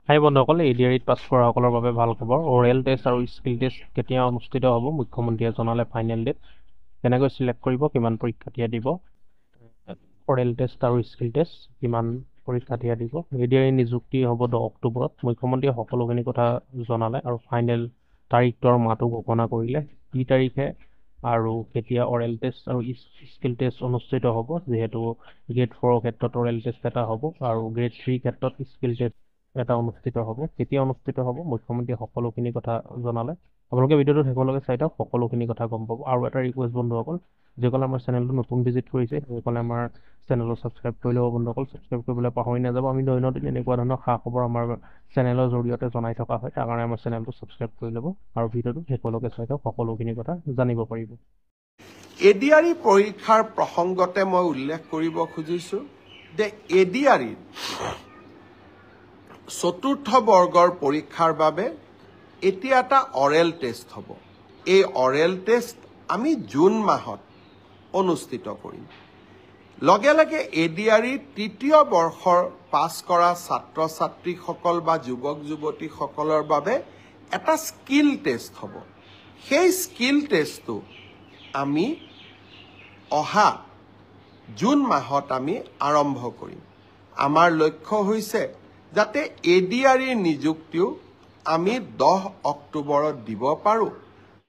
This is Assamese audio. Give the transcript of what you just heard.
হাই বন্ধুসকল, এডিআৰিত পাছ কৰাসকলৰ বাবে ভাল খবৰ। অৰেল টেষ্ট আৰু স্কিল টেষ্ট কেতিয়া অনুষ্ঠিত হ'ব মুখ্যমন্ত্ৰীয়ে জনালে ফাইনেল ডেট। কেনেকৈ চিলেক্ট কৰিব, কিমান পৰীক্ষাৰ্থীয়ে দিব, অৰেল টেষ্ট আৰু স্কিল টেষ্ট কিমান পৰীক্ষাৰ্থীয়ে দিব। এডিআৰি নিযুক্তি হ'ব 10 অক্টোবৰত। মুখ্যমন্ত্ৰীয়ে সকলোখিনি কথা জনালে আৰু ফাইনেল তাৰিখটো আৰু মাহটো ঘোষণা কৰিলে। কি তাৰিখে আৰু কেতিয়া অৰেল টেষ্ট আৰু স্কিল টেষ্ট অনুষ্ঠিত হ'ব। যিহেতু গ্ৰেড 4ৰ ক্ষেত্ৰত অৰেল টেষ্ট এটা হ'ব আৰু গ্ৰেড 3 ক্ষেত্ৰত স্কিল টেষ্ট এটা অনুষ্ঠিত হ'ব। কেতিয়া অনুষ্ঠিত হ'ব মুখ্যমন্ত্ৰীয়ে সকলোখিনি কথা জনালে। আপোনালোকে ভিডিঅ'টো শেষলৈকে চাই থাকক, সকলোখিনি কথা গম পাব। আৰু এটা ৰিকুৱেষ্ট বন্ধুসকল, যিসকলে আমাৰ চেনেলটো নতুন ভিজিট কৰিছে সেইসকলে আমাৰ চেনেলটো ছাবস্ক্ৰাইব কৰি ল'ব। বন্ধুসকল ছাবস্ক্ৰাইব কৰিবলৈ পাহৰি নাযাব। আমি দৈনন্দিন এনেকুৱা ধৰণৰ খা খবৰ আমাৰ চেনেলৰ জৰিয়তে জনাই থকা হয়। তাৰ কাৰণে আমাৰ চেনেলটো ছাবস্ক্ৰাইব কৰি ল'ব আৰু ভিডিঅ'টো শেষলৈকে চাই থাকক, সকলোখিনি কথা জানিব পাৰিব। এডিআৰি পৰীক্ষাৰ প্ৰসংগতে মই উল্লেখ কৰিব খুজিছোঁ যে এডিআৰিৰ 4ৰ্থ বৰ্গৰ পৰীক্ষাৰ বাবে এতিয়া এটা অৰেল টেষ্ট হ'ব। এই অৰেল টেষ্ট আমি জুন মাহত অনুষ্ঠিত কৰিম। লগে লগে এডিআৰিৰ 3য় বৰ্ষৰ পাছ কৰা ছাত্ৰ ছাত্ৰীসকল বা যুৱক যুৱতীসকলৰ বাবে এটা স্কিল টেষ্ট হ'ব। সেই স্কিল টেষ্টটো আমি অহা জুন মাহত আমি আৰম্ভ কৰিম। আমাৰ লক্ষ্য হৈছে যাতে এডিআৰিৰ নিযুক্তিও আমি 10 অক্টোবৰত দিব পাৰোঁ।